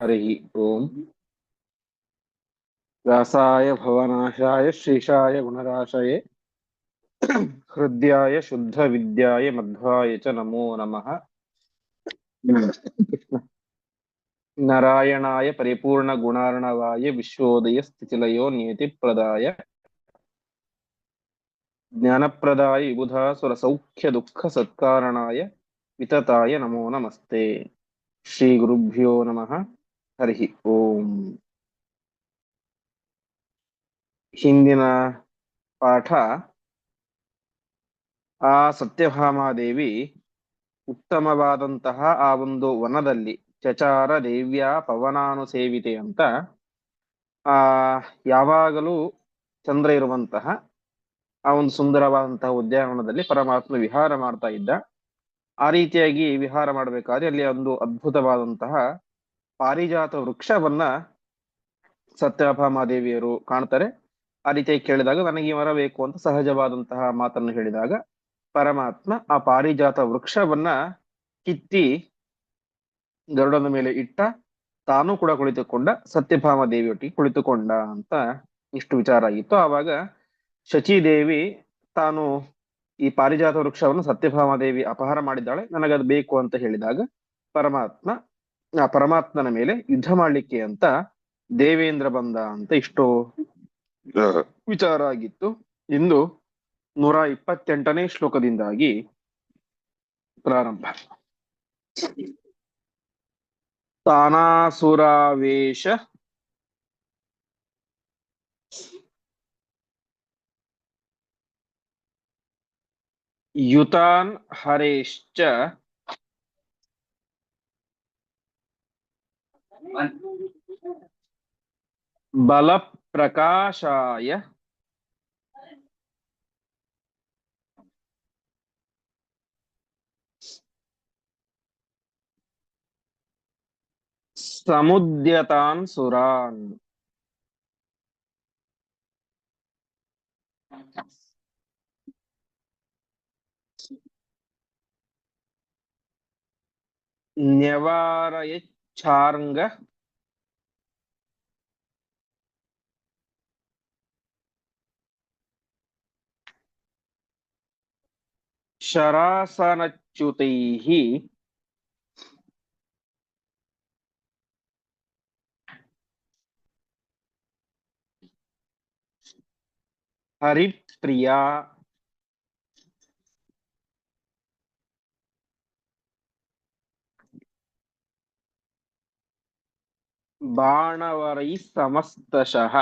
हरि ओम। व्यासाय भवनाशाय श्रीशाय गुणराशये हृद्याय शुद्ध विद्याय मध्वाय च नमो नमः। नारायणाय परिपूर्ण गुणार्णवाय विश्वोदय स्थितिलयो नियतिप्रदाय ज्ञानप्रदाय विबुधासुर सौख्य दुःख सत्कारणाय वितताय नमो नमस्ते। श्री गुरुभ्यो नमः। हरि ओम। ಹಿಂದಿನ ಪಾಠ ಆ ಸತ್ಯಭಾಮಾದೇವಿ ಉತ್ತಮವಾದಂತಹ ಆ ಒಂದು ವನದಲ್ಲಿ ಚಚಾರ ದೇವ್ಯ ಪವನಾನುಸೇವಿತೆ ಅಂತ ಆ ಯಾವಾಗಲೂ ಚಂದ್ರ ಇರುವಂತಹ ಆ ಒಂದು ಸುಂದರವಾದಂತಹ ಉದ್ಯಾನವನದಲ್ಲಿ ಪರಮಾತ್ಮ ವಿಹಾರ ಮಾಡ್ತಾ ಇದ್ದ. ಆ ರೀತಿಯಾಗಿ ವಿಹಾರ ಮಾಡಬೇಕಾದ್ರೆ ಅಲ್ಲಿ ಒಂದು ಅದ್ಭುತವಾದಂತಹ ಪಾರಿಜಾತ ವೃಕ್ಷವನ್ನ ಸತ್ಯಭಾಮಾದೇವಿಯರು ಕಾಣ್ತಾರೆ. ಆ ರೀತಿಯಾಗಿ ಕೇಳಿದಾಗ ನನಗೆ ಈ ಮರ ಬೇಕು ಅಂತ ಸಹಜವಾದಂತಹ ಮಾತನ್ನು ಹೇಳಿದಾಗ ಪರಮಾತ್ಮ ಆ ಪಾರಿಜಾತ ವೃಕ್ಷವನ್ನ ಕಿತ್ತಿ ಗರುಡನ ಮೇಲೆ ಇಟ್ಟ, ತಾನು ಕೂಡ ಕುಳಿತುಕೊಂಡ, ಸತ್ಯಭಾಮ ದೇವಿಯೊಟ್ಟಿಗೆ ಕುಳಿತುಕೊಂಡ ಅಂತ ಇಷ್ಟು ವಿಚಾರ ಆಗಿತ್ತು. ಆವಾಗ ಶಚೀದೇವಿ ತಾನು ಈ ಪಾರಿಜಾತ ವೃಕ್ಷವನ್ನು ಸತ್ಯಭಾಮ ದೇವಿ ಅಪಹಾರ ಮಾಡಿದ್ದಾಳೆ, ನನಗದು ಬೇಕು ಅಂತ ಹೇಳಿದಾಗ ಪರಮಾತ್ಮ ಆ ಪರಮಾತ್ಮನ ಮೇಲೆ ಯುದ್ಧ ಮಾಡ್ಲಿಕ್ಕೆ ಅಂತ ದೇವೇಂದ್ರ ಬಂದ ಅಂತ ಇಷ್ಟು ವಿಚಾರ ಆಗಿತ್ತು. ಇಂದು 128ನೇ ಶ್ಲೋಕದಿಂದಾಗಿ ಪ್ರಾರಂಭ. ತಾನಾಸುರಾವೇಶ ಯುತಾನ್ ಹರೇಶ್ಚ ಬಲ ಪ್ರಕಾಶಾಯ ಸಮುದ್ಯತಾನ್ ಸುರಾನ್. ನ್ಯವಾರಯಚ್ಛಾರ್ಂಗ ಶರಾಸನಚ್ಯುತೈಃ ಹರಿಪ್ರಿಯಾ ಬಾಣವರೈ ಸಮಸ್ತಶಃ.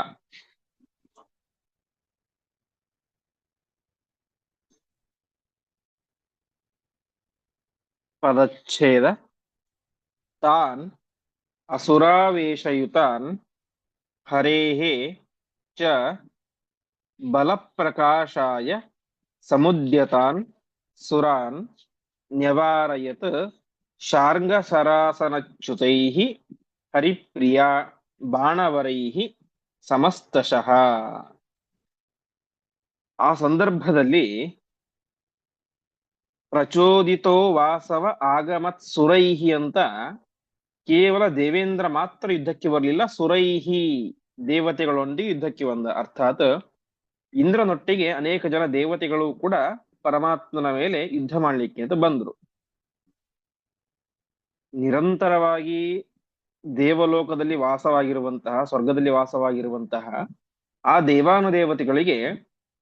ಪದಚ್ಛೇದ. ತಾನ್ ಅಸುರಾವೇಶಯುತಾನ್ ಹರೇಃ ಚ ಬಲಪ್ರಕಾಶಾಯ ಸಮುದ್ಯತಾನ್ ಸುರಾನ್ ನ್ಯವಾರಯತ್ ಶಾರ್ಂಗಸರಾಸನಚ್ಯುತೈಃ ಹರಿಪ್ರಿಯಾ ಬಾಣವರೈಃ ಸಮಸ್ತಶಃ. ಆ ಸಂದರ್ಭದಲ್ಲಿ ಪ್ರಚೋದಿತೋ ವಾಸವ ಆಗಮತ್ ಸುರೈಹಿ ಅಂತ ಕೇವಲ ದೇವೇಂದ್ರ ಮಾತ್ರ ಯುದ್ಧಕ್ಕೆ ಬರಲಿಲ್ಲ, ಸುರೈಹಿ ದೇವತೆಗಳೊಂದಿಗೆ ಯುದ್ಧಕ್ಕೆ ಬಂದ. ಅರ್ಥಾತ್ ಇಂದ್ರನೊಟ್ಟಿಗೆ ಅನೇಕ ಜನ ದೇವತೆಗಳು ಕೂಡ ಪರಮಾತ್ಮನ ಮೇಲೆ ಯುದ್ಧ ಮಾಡ್ಲಿಕ್ಕೆ ಅಂತ ಬಂದ್ರು. ನಿರಂತರವಾಗಿ ದೇವಲೋಕದಲ್ಲಿ ವಾಸವಾಗಿರುವಂತಹ, ಸ್ವರ್ಗದಲ್ಲಿ ವಾಸವಾಗಿರುವಂತಹ ಆ ದೇವಾನುದೇವತೆಗಳಿಗೆ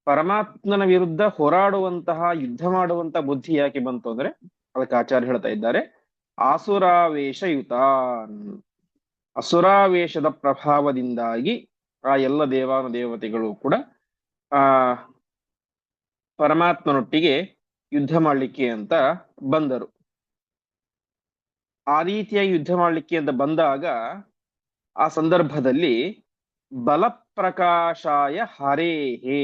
ಪರಮಾತ್ಮನ ವಿರುದ್ಧ ಹೋರಾಡುವಂತಹ, ಯುದ್ಧ ಮಾಡುವಂತಹ ಬುದ್ಧಿ ಯಾಕೆ ಬಂತು ಅಂದ್ರೆ ಅದಕ್ಕೆ ಆಚಾರ್ಯ ಹೇಳ್ತಾ ಇದ್ದಾರೆ, ಆಸುರಾವೇಶಯುತಾನ್. ಅಸುರಾವೇಶದ ಪ್ರಭಾವದಿಂದಾಗಿ ಆ ಎಲ್ಲ ದೇವಾನುದೇವತೆಗಳು ಕೂಡ ಆ ಪರಮಾತ್ಮನೊಟ್ಟಿಗೆ ಯುದ್ಧ ಮಾಡ್ಲಿಕ್ಕೆ ಅಂತ ಬಂದರು. ಆ ರೀತಿಯಾಗಿ ಯುದ್ಧ ಮಾಡ್ಲಿಕ್ಕೆ ಅಂತ ಬಂದಾಗ ಆ ಸಂದರ್ಭದಲ್ಲಿ ಬಲಪ್ರಕಾಶಾಯ ಹರೇಹೇ,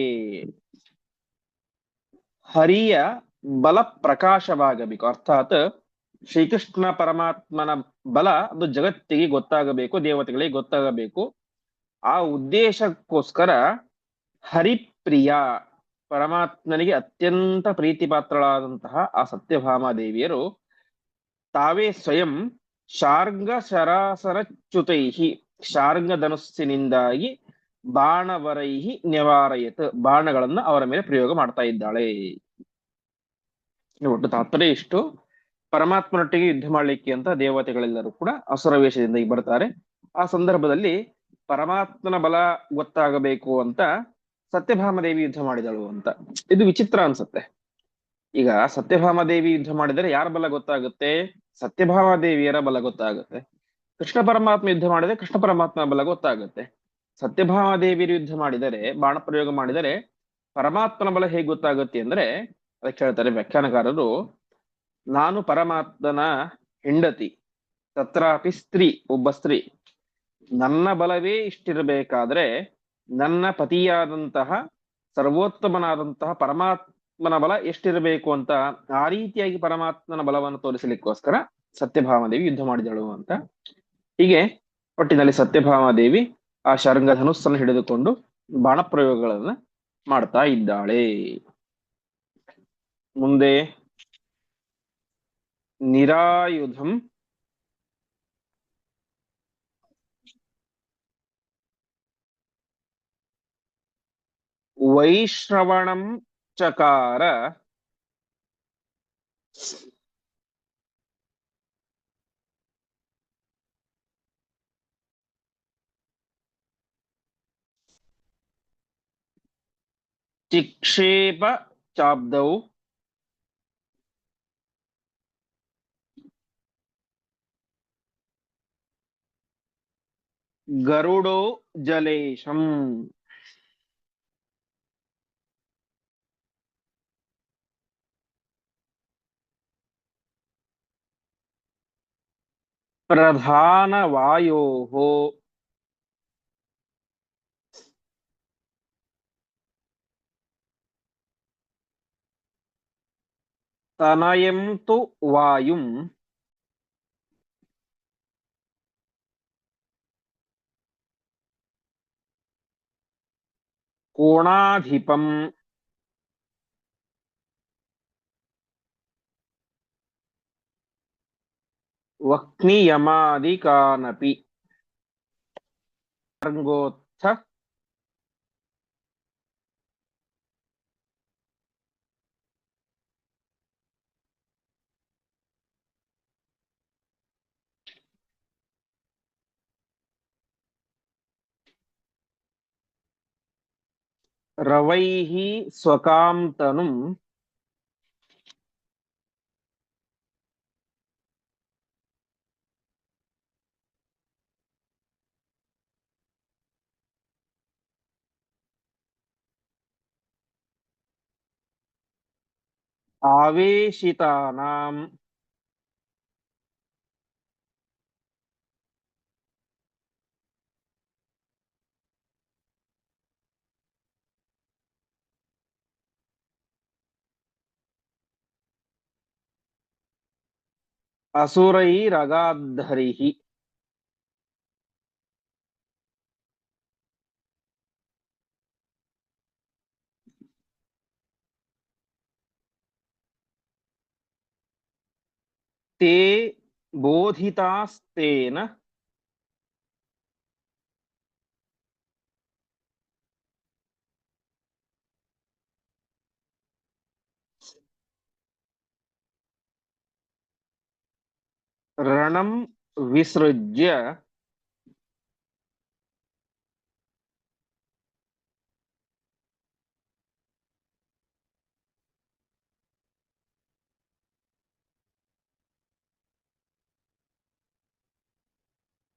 ಹರಿಯ ಬಲ ಪ್ರಕಾಶವಾಗಬೇಕು. ಅರ್ಥಾತ್ ಶ್ರೀಕೃಷ್ಣ ಪರಮಾತ್ಮನ ಬಲ ಅದು ಜಗತ್ತಿಗೆ ಗೊತ್ತಾಗಬೇಕು, ದೇವತೆಗಳಿಗೆ ಗೊತ್ತಾಗಬೇಕು. ಆ ಉದ್ದೇಶಕ್ಕೋಸ್ಕರ ಹರಿಪ್ರಿಯ, ಪರಮಾತ್ಮನಿಗೆ ಅತ್ಯಂತ ಪ್ರೀತಿಪಾತ್ರಳಾದಂತಹ ಆ ಸತ್ಯಭಾಮಾ ದೇವಿಯರು ತಾವೇ ಸ್ವಯಂ ಶಾರ್ಂಗ ಶರಾಸರಚ್ಯುತೈಹಿ ಶಾರ್ಂಗ ಧನುಸ್ಸಿನಿಂದಾಗಿ ಬಾಣವರೈಹಿ ನಿವಾರಯತ್ ಬಾಣಗಳನ್ನ ಅವರ ಮೇಲೆ ಪ್ರಯೋಗ ಮಾಡ್ತಾ ಇದ್ದಾಳೆ. ಒಟ್ಟು ತಾತ್ಪರ್ಯ ಇಷ್ಟು. ಪರಮಾತ್ಮನೊಟ್ಟಿಗೆ ಯುದ್ಧ ಮಾಡ್ಲಿಕ್ಕೆ ಅಂತ ದೇವತೆಗಳೆಲ್ಲರೂ ಕೂಡ ಅಸುರ ವೇಷದಿಂದ ಬರ್ತಾರೆ. ಆ ಸಂದರ್ಭದಲ್ಲಿ ಪರಮಾತ್ಮನ ಬಲ ಗೊತ್ತಾಗಬೇಕು ಅಂತ ಸತ್ಯಭಾಮದೇವಿ ಯುದ್ಧ ಮಾಡಿದಳು ಅಂತ. ಇದು ವಿಚಿತ್ರ ಅನ್ಸುತ್ತೆ. ಈಗ ಸತ್ಯಭಾಮದೇವಿ ಯುದ್ಧ ಮಾಡಿದರೆ ಯಾರ ಬಲ ಗೊತ್ತಾಗುತ್ತೆ? ಸತ್ಯಭಾಮದೇವಿಯರ ಬಲ ಗೊತ್ತಾಗುತ್ತೆ. ಕೃಷ್ಣ ಪರಮಾತ್ಮ ಯುದ್ಧ ಮಾಡಿದರೆ ಕೃಷ್ಣ ಪರಮಾತ್ಮ ಬಲ ಗೊತ್ತಾಗುತ್ತೆ. ಸತ್ಯಭಾಮದೇವಿಯರು ಯುದ್ಧ ಮಾಡಿದರೆ, ಬಾಣ ಪ್ರಯೋಗ ಮಾಡಿದರೆ ಪರಮಾತ್ಮನ ಬಲ ಹೇಗೆ ಗೊತ್ತಾಗುತ್ತೆ ಅಂದ್ರೆ, ಅದಕ್ಕೆ ಹೇಳ್ತಾರೆ ವ್ಯಾಖ್ಯಾನಕಾರರು, ನಾನು ಪರಮಾತ್ಮನ ಹೆಂಡತಿ, ತತ್ರಾಪಿ ಸ್ತ್ರೀ, ಒಬ್ಬ ಸ್ತ್ರೀ, ನನ್ನ ಬಲವೇ ಇಷ್ಟಿರಬೇಕಾದ್ರೆ ನನ್ನ ಪತಿಯಾದಂತಹ ಸರ್ವೋತ್ತಮನಾದಂತಹ ಪರಮಾತ್ಮನ ಬಲ ಎಷ್ಟಿರಬೇಕು ಅಂತ ಆ ರೀತಿಯಾಗಿ ಪರಮಾತ್ಮನ ಬಲವನ್ನು ತೋರಿಸಲಿಕ್ಕೋಸ್ಕರ ಸತ್ಯಭಾಮದೇವಿ ಯುದ್ಧ ಮಾಡಿದಳು ಅಂತ. ಹೀಗೆ ಒಟ್ಟಿನಲ್ಲಿ ಸತ್ಯಭಾಮಾದೇವಿ ಆ ಶರಂಗ ಧನುಸ್ಸನ್ನು ಹಿಡಿದುಕೊಂಡು ಬಾಣ ಪ್ರಯೋಗಗಳನ್ನ ಮಾಡ್ತಾ ಇದ್ದಾಳೆ. ಮುಂದೆ ನಿರಾಯುಧಂ ವೈಶ್ರವಣಂ ಚಕಾರ ಚಿಕ್ಷೇಪ ಚಾಬ್ದೌ ಗರುಡೋ ಜಲೇಶಂ. ಪ್ರಧಾನವಾಯೋಃ ತನಯಂ ತು ವಾಯುಂ ಕೋಣಾಧಿಪಂ ವಕ್ನಿಯಮಾದಿಕಾನಪಿ ರಂಗೋತ್ಥ ರವೈಃ ಸ್ವಕಾಂ ತನುಂ ಆವೇಶಿತಾನಾಂ ಅಸುರೈರಗಾಧರಿಃ. ತೇ ಬೋಧಿತಾಸ್ತೇನ ರಣಂ ವಿಸೃಜ್ಯ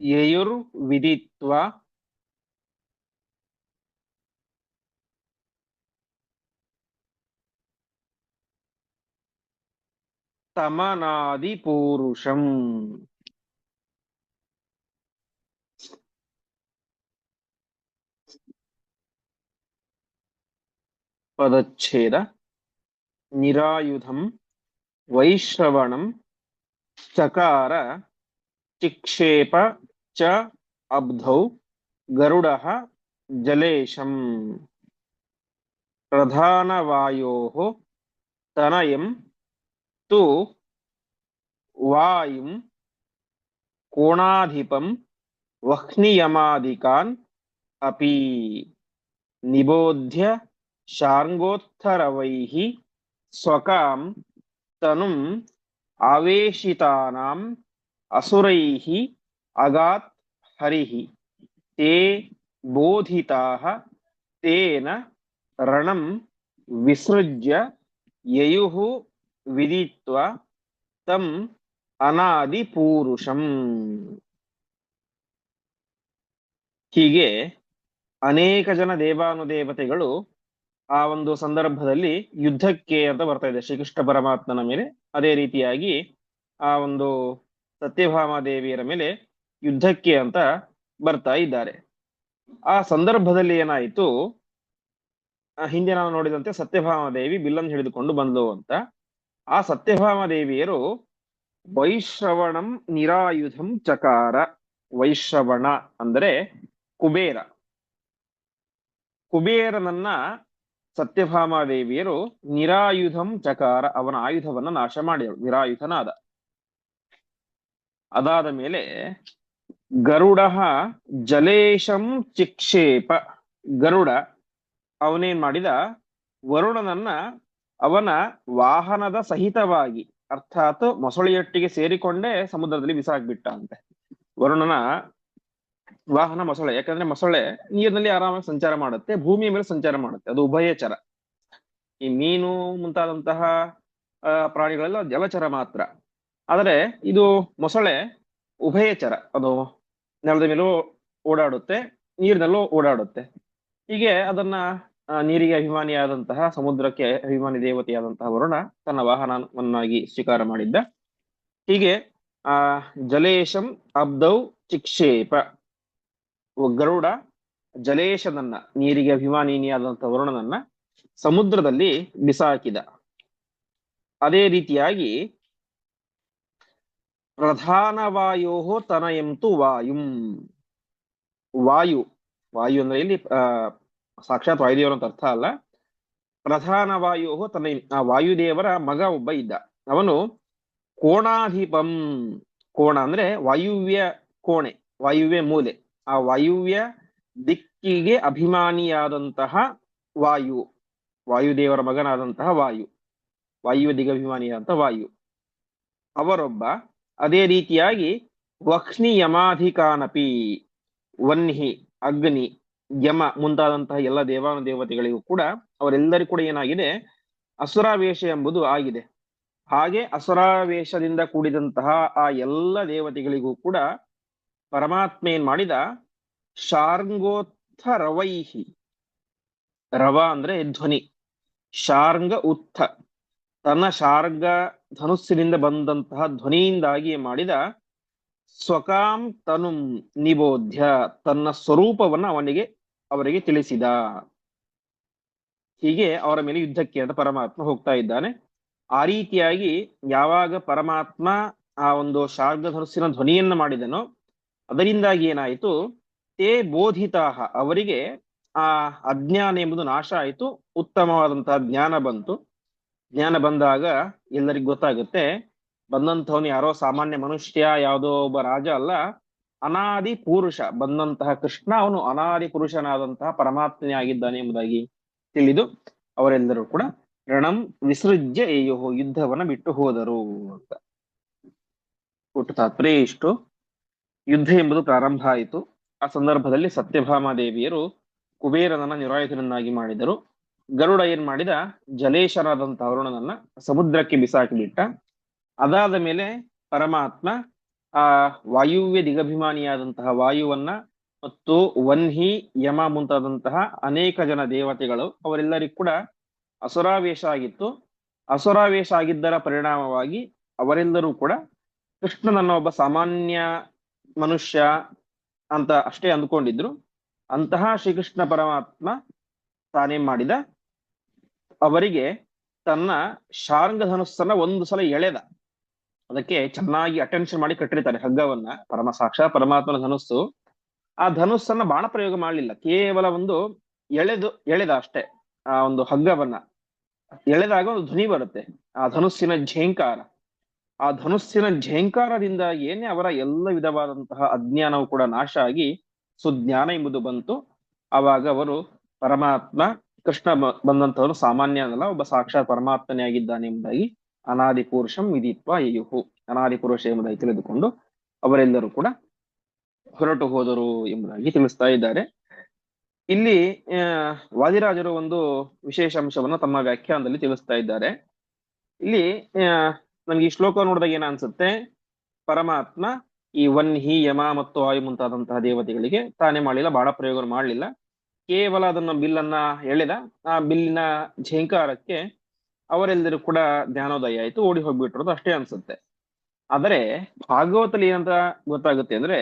ಯಯುರ್ವಿದಿತ್ವಾ ತಮನಾದಿಪೂರುಷಂ. ಪದಚ್ಛೇದ. ನಿರಾಯುಧಂ ವೈಶ್ರವಣಂ ಚಕಾರ ಚಿಕ್ಷೇಪ ಚ ಅಬ್ಧೌ ಗರುಡಃ ಜಲೇಶಂ. ಪ್ರಧಾನವಾಯೋಃ ತನಯಂ ತು ವಾಯುಂ ಕೋಣಾಧಿಪಂ ವಹ್ನಿಯಮಾದಿಕಾನ್ ಅಪಿ ನಿಬೋಧ್ಯ ಶಾರ್ಂಗೋತ್ತರವೈಃ ಸ್ವಕಾಂ ತನುಂ ಆವೇಶಿತಾನಾಂ ಅಸುರೈಃ ಅಗಾತ್ ಹರಿಃ ತೇ ಬೋಧಿತಾಃ ತೇನ ರಣಂ ವಿಸೃಜ್ಯ ಯಯುಃ ವಿದಿತ್ವಾ ತಂ ಅನಾದಿ ಪೂರುಷಂ. ಹೀಗೆ ಅನೇಕ ಜನ ದೇವಾನುದೇವತೆಗಳು ಆ ಒಂದು ಸಂದರ್ಭದಲ್ಲಿ ಯುದ್ಧಕ್ಕೆ ಅಂತ ಬರ್ತಾ ಇದೆ ಶ್ರೀಕೃಷ್ಣ ಪರಮಾತ್ಮನ ಮೇಲೆ. ಅದೇ ರೀತಿಯಾಗಿ ಆ ಒಂದು ಸತ್ಯಭಾಮ ದೇವಿಯರ ಮೇಲೆ ಯುದ್ಧಕ್ಕೆ ಅಂತ ಬರ್ತಾ ಇದ್ದಾರೆ. ಆ ಸಂದರ್ಭದಲ್ಲಿ ಏನಾಯಿತು, ಹಿಂದೆ ನಾವು ನೋಡಿದಂತೆ ಸತ್ಯಭಾಮ ದೇವಿ ಬಿಲ್ಲನ್ನು ಹಿಡಿದುಕೊಂಡು ಬಂದ್ಲು ಅಂತ. ಆ ಸತ್ಯಭಾಮ ದೇವಿಯರು ವೈಶ್ರವಣಂ ನಿರಾಯುಧಂ ಚಕಾರ. ವೈಶ್ರವಣ ಅಂದರೆ ಕುಬೇರ. ಕುಬೇರನನ್ನ ಸತ್ಯಭಾಮ ದೇವಿಯರು ನಿರಾಯುಧಂ ಚಕಾರ, ಅವನ ಆಯುಧವನ್ನ ನಾಶ ಮಾಡಿದಳು, ನಿರಾಯುಧನಾದ. ಅದಾದ ಮೇಲೆ ಗರುಡ ಜಲೇಶಂ ಚಿಕ್ಷೇಪ. ಗರುಡ ಅವನೇನ್ ಮಾಡಿದ, ವರುಣನನ್ನ ಅವನ ವಾಹನದ ಸಹಿತವಾಗಿ, ಅರ್ಥಾತ್ ಮೊಸಳೆಯೊಟ್ಟಿಗೆ ಸೇರಿಕೊಂಡೇ ಸಮುದ್ರದಲ್ಲಿ ಬಿಸಾಕ್ಬಿಟ್ಟ ಅಂತೆ. ವರುಣನ ವಾಹನ ಮೊಸಳೆ. ಯಾಕಂದ್ರೆ ಮೊಸಳೆ ನೀರಿನಲ್ಲಿ ಆರಾಮಾಗಿ ಸಂಚಾರ ಮಾಡುತ್ತೆ, ಭೂಮಿಯ ಮೇಲೆ ಸಂಚಾರ ಮಾಡುತ್ತೆ, ಅದು ಉಭಯಚರ. ಈ ಮೀನು ಮುಂತಾದಂತಹ ಪ್ರಾಣಿಗಳೆಲ್ಲ ಜಲಚರ ಮಾತ್ರ. ಆದರೆ ಇದು ಮೊಸಳೆ ಉಭಯಚರ, ಅದು ನೆಲದ ಮೇಲೂ ಓಡಾಡುತ್ತೆ, ನೀರಿನಲ್ಲೂ ಓಡಾಡುತ್ತೆ. ಹೀಗೆ ಅದನ್ನ ನೀರಿಗೆ ಅಭಿಮಾನಿಯಾದಂತಹ, ಸಮುದ್ರಕ್ಕೆ ಅಭಿಮಾನಿ ದೇವತೆಯಾದಂತಹ ವರುಣ ತನ್ನ ವಾಹನವನ್ನಾಗಿ ಸ್ವೀಕಾರ ಮಾಡಿದ್ದ. ಹೀಗೆ ಜಲೇಶಂ ಅಬ್ದೌ ಚಿಕ್ಷೇಪ. ಗರುಡ ಜಲೇಶನನ್ನ, ನೀರಿಗೆ ಅಭಿಮಾನಿನಿಯಾದಂತಹ ವರುಣನನ್ನ ಸಮುದ್ರದಲ್ಲಿ ಬಿಸಾಕಿದ. ಅದೇ ರೀತಿಯಾಗಿ ಪ್ರಧಾನ ವಾಯೋ ತನಯಂತು ವಾಯುಂ. ವಾಯು, ವಾಯು ಅಂದ್ರೆ ಇಲ್ಲಿ ಸಾಕ್ಷಾತ್ ವಾಯುದೇವರು ಅಂತ ಅರ್ಥ ಅಲ್ಲ. ಪ್ರಧಾನ ವಾಯೋ ತನಯ, ಆ ವಾಯುದೇವರ ಮಗ ಒಬ್ಬ ಇದ್ದ. ಅವನು ಕೋಣಾಧಿಪಂ. ಕೋಣ ಅಂದ್ರೆ ವಾಯುವ್ಯ ಕೋಣೆ, ವಾಯುವ್ಯ ಮೂಲೆ. ಆ ವಾಯುವ್ಯ ದಿಕ್ಕಿಗೆ ಅಭಿಮಾನಿಯಾದಂತಹ ವಾಯು, ವಾಯುದೇವರ ಮಗನಾದಂತಹ ವಾಯು, ವಾಯುವ್ಯ ದಿಗಭಿಮಾನಿಯಾದಂತಹ ವಾಯು ಅವರೊಬ್ಬ. ಅದೇ ರೀತಿಯಾಗಿ ವಹ್ನಿ ಯಮಾಧಿಕಾನಪಿ. ವನ್ಹಿ, ಅಗ್ನಿ, ಯಮ ಮುಂತಾದಂತಹ ಎಲ್ಲ ದೇವಾನುದೇವತೆಗಳಿಗೂ ಕೂಡ, ಅವರೆಲ್ಲರಿಗೂ ಕೂಡ ಏನಾಗಿದೆ, ಅಸುರಾವೇಶ ಎಂಬುದು ಆಗಿದೆ. ಹಾಗೆ ಅಸುರಾವೇಶದಿಂದ ಕೂಡಿದಂತಹ ಆ ಎಲ್ಲ ದೇವತೆಗಳಿಗೂ ಕೂಡ ಪರಮಾತ್ಮ ಏನ್ ಮಾಡಿದ, ಶಾರ್ಂಗೋತ್ಥ ರವೈಹಿ. ರವ ಅಂದ್ರೆ ಧ್ವನಿ, ಶಾರ್ಂಗ ಉತ್ಥ, ತನ್ನ ಶಾರ್ಗ ಧನುಸ್ಸಿನಿಂದ ಬಂದಂತಹ ಧ್ವನಿಯಿಂದಾಗಿ ಮಾಡಿದ. ಸ್ವಕಾಂ ತನುಂ ನಿಬೋಧ್ಯ, ತನ್ನ ಸ್ವರೂಪವನ್ನ ಅವರಿಗೆ ತಿಳಿಸಿದ. ಹೀಗೆ ಅವರ ಮೇಲೆ ಯುದ್ಧಕ್ಕೆ ಅಂತ ಪರಮಾತ್ಮ ಹೋಗ್ತಾ ಇದ್ದಾನೆ. ಆ ರೀತಿಯಾಗಿ ಯಾವಾಗ ಪರಮಾತ್ಮ ಆ ಒಂದು ಶಾರ್ಗ ಧನುಸ್ಸಿನ ಧ್ವನಿಯನ್ನ ಮಾಡಿದನೋ, ಅದರಿಂದಾಗಿ ಏನಾಯಿತು, ತೇ ಬೋಧಿತಾಹ, ಅವರಿಗೆ ಆ ಅಜ್ಞಾನ ಎಂಬುದು ನಾಶ ಆಯಿತು, ಉತ್ತಮವಾದಂತಹ ಜ್ಞಾನ ಬಂತು. ಜ್ಞಾನ ಬಂದಾಗ ಎಲ್ಲರಿಗೂ ಗೊತ್ತಾಗುತ್ತೆ, ಬಂದಂಥವನು ಯಾರೋ ಸಾಮಾನ್ಯ ಮನುಷ್ಯ, ಯಾವುದೋ ಒಬ್ಬ ರಾಜ ಅಲ್ಲ, ಅನಾದಿ ಪುರುಷ. ಬಂದಂತಹ ಕೃಷ್ಣ ಅವನು ಅನಾದಿ ಪುರುಷನಾದಂತಹ ಪರಮಾತ್ಮನೇ ಆಗಿದ್ದಾನೆ ಎಂಬುದಾಗಿ ತಿಳಿದು ಅವರೆಲ್ಲರೂ ಕೂಡ ರಣಂ ವಿಸೃಜ್ಯ ಏಯೋ, ಯುದ್ಧವನ್ನ ಬಿಟ್ಟು ಹೋದರು ಅಂತ. ಒಟ್ಟು ತಾತ್ಪರ್ಯ ಇಷ್ಟು. ಯುದ್ಧ ಎಂಬುದು ಪ್ರಾರಂಭ ಆಯಿತು. ಆ ಸಂದರ್ಭದಲ್ಲಿ ಸತ್ಯಭಾಮ ದೇವಿಯರು ಕುಬೇರನನ್ನ ನಿರಾಯುಧನನ್ನಾಗಿ ಮಾಡಿದರು. ಗರುಡ ಏನ್ ಮಾಡಿದ, ಜಲೇಶನಾದಂತಹ ವರುಣನನ್ನ ಸಮುದ್ರಕ್ಕೆ ಬಿಸಾಕಿಬಿಟ್ಟ. ಅದಾದ ಮೇಲೆ ಪರಮಾತ್ಮ ಆ ವಾಯುವ್ಯ ದಿಗಭಿಮಾನಿಯಾದಂತಹ ವಾಯುವನ್ನ ಮತ್ತು ವನ್ಹಿ, ಯಮ ಮುಂತಾದಂತಹ ಅನೇಕ ಜನ ದೇವತೆಗಳು, ಅವರೆಲ್ಲರಿಗೂ ಕೂಡ ಅಸುರಾವೇಶ ಆಗಿತ್ತು. ಅಸುರಾವೇಶ ಆಗಿದ್ದರ ಪರಿಣಾಮವಾಗಿ ಅವರೆಲ್ಲರೂ ಕೂಡ ಕೃಷ್ಣನನ್ನ ಒಬ್ಬ ಸಾಮಾನ್ಯ ಮನುಷ್ಯ ಅಂತ ಅಷ್ಟೇ ಅಂದ್ಕೊಂಡಿದ್ರು. ಅಂತಹ ಶ್ರೀಕೃಷ್ಣ ಪರಮಾತ್ಮ ತಾನೇನ್ ಮಾಡಿದ, ಅವರಿಗೆ ತನ್ನ ಶಾರ್ಂಗ ಧನುಸ್ಸನ್ನ ಒಂದು ಸಲ ಎಳೆದ. ಅದಕ್ಕೆ ಚೆನ್ನಾಗಿ ಅಟೆನ್ಷನ್ ಮಾಡಿ ಕಟ್ಟಿರ್ತಾರೆ ಹಗ್ಗವನ್ನ. ಸಾಕ್ಷಾತ್ ಪರಮಾತ್ಮನ ಧನುಸ್ಸು. ಆ ಧನುಸ್ಸನ್ನ ಬಾಣ ಪ್ರಯೋಗ ಮಾಡಲಿಲ್ಲ, ಕೇವಲ ಒಂದು ಎಳೆದ ಅಷ್ಟೇ. ಆ ಒಂದು ಹಗ್ಗವನ್ನ ಎಳೆದಾಗ ಒಂದು ಧ್ವನಿ ಬರುತ್ತೆ, ಆ ಧನುಸ್ಸಿನ ಝೇಂಕಾರ. ಆ ಧನುಸ್ಸಿನ ಝೇಂಕಾರದಿಂದ ಏನೇ ಅವರ ಎಲ್ಲ ವಿಧವಾದಂತಹ ಅಜ್ಞಾನವು ಕೂಡ ನಾಶ ಆಗಿ ಸುಜ್ಞಾನ ಎಂಬುದು ಬಂತು. ಆವಾಗ ಅವರು ಪರಮಾತ್ಮ ಕೃಷ್ಣ ಬಂದಂತವನು ಸಾಮಾನ್ಯ ಅನ್ನಲ್ಲ, ಒಬ್ಬ ಸಾಕ್ಷಾತ್ ಪರಮಾತ್ಮನೇ ಆಗಿದ್ದಾನೆ ಎಂಬುದಾಗಿ ಅನಾದಿ ಪುರುಷಂ ವಿದಿತ್ವ ಯಯುಹು, ಅನಾದಿ ಪುರುಷ ಎಂಬುದಾಗಿ ತಿಳಿದುಕೊಂಡು ಅವರೆಲ್ಲರೂ ಕೂಡ ಹೊರಟು ಹೋದರು ಎಂಬುದಾಗಿ ತಿಳಿಸ್ತಾ ಇದ್ದಾರೆ. ಇಲ್ಲಿ ವಾದಿರಾಜರು ಒಂದು ವಿಶೇಷ ಅಂಶವನ್ನು ತಮ್ಮ ವ್ಯಾಖ್ಯಾನದಲ್ಲಿ ತಿಳಿಸ್ತಾ ಇದ್ದಾರೆ. ಇಲ್ಲಿ ನಮ್ಗೆ ಈ ಶ್ಲೋಕ ನೋಡಿದಾಗ ಏನ ಅನ್ಸುತ್ತೆ, ಪರಮಾತ್ಮ ಈ ವನ್ಹಿ ಯಮ ಮತ್ತು ವಾಯು ಮುಂತಾದಂತಹ ದೇವತೆಗಳಿಗೆ ತಾನೇ ಮಾಡಲಿಲ್ಲ, ಬಾಣ ಪ್ರಯೋಗ ಮಾಡಲಿಲ್ಲ, ಕೇವಲ ಅದನ್ನ ಬಿಲ್ಲನ್ನ ಎಳೆದ. ಆ ಬಿಲ್ಲಿನ ಝೇಂಕಾರಕ್ಕೆ ಅವರೆಲ್ಲರೂ ಕೂಡ ಜ್ಞಾನೋದಯ ಆಯ್ತು, ಓಡಿ ಹೋಗ್ಬಿಟ್ರದು ಅಷ್ಟೇ ಅನ್ಸುತ್ತೆ. ಆದರೆ ಭಾಗವತಲ್ಲಿ ಏನಂತ ಗೊತ್ತಾಗುತ್ತೆ ಅಂದ್ರೆ,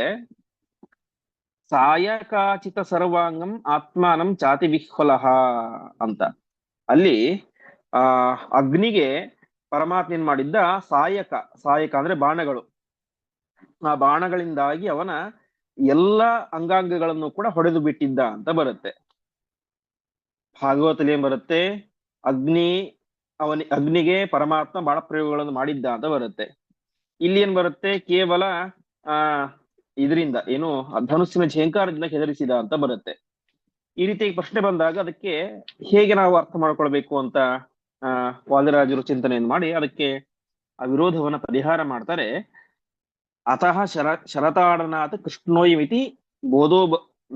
ಸಾಯಕಾಚಿತ ಸರ್ವಾಂಗಂ ಆತ್ಮಾನಂ ಚಾತಿ ವಿಹ್ವಲಹ ಅಂತ. ಅಲ್ಲಿ ಅಗ್ನಿಗೆ ಪರಮಾತ್ಮ ಏನ್ ಮಾಡಿದ್ದ, ಸಾಯಕ, ಸಾಯಕ ಅಂದ್ರೆ ಬಾಣಗಳು, ಆ ಬಾಣಗಳಿಂದಾಗಿ ಅವನ ಎಲ್ಲ ಅಂಗಾಂಗಗಳನ್ನು ಕೂಡ ಹೊಡೆದು ಬಿಟ್ಟಿದ್ದ ಅಂತ ಬರುತ್ತೆ. ಭಾಗವತಲ್ಲಿ ಏನ್ ಬರುತ್ತೆ, ಅಗ್ನಿಗೆ ಪರಮಾತ್ಮ ಬಾಣ ಪ್ರಯೋಗಗಳನ್ನು ಮಾಡಿದ್ದ ಅಂತ ಬರುತ್ತೆ. ಇಲ್ಲಿ ಏನ್ ಬರುತ್ತೆ, ಕೇವಲ ಆ ಇದರಿಂದ ಏನು ಧನುಸ್ಸಿನ ಝೇಂಕಾರದಿಂದ ಹೆದರಿಸಿದ ಅಂತ ಬರುತ್ತೆ. ಈ ರೀತಿ ಪ್ರಶ್ನೆ ಬಂದಾಗ ಅದಕ್ಕೆ ಹೇಗೆ ನಾವು ಅರ್ಥ ಮಾಡ್ಕೊಳ್ಬೇಕು ಅಂತ ವಾದಿರಾಜರು ಚಿಂತನೆಯನ್ನು ಮಾಡಿ ಅದಕ್ಕೆ ಆ ವಿರೋಧವನ್ನ ಪರಿಹಾರ ಮಾಡ್ತಾರೆ. ಅತಃ ಶರತಾಡನಾಥ ಕೃಷ್ಣೋಯಮಿತಿ ಬೋಧೋ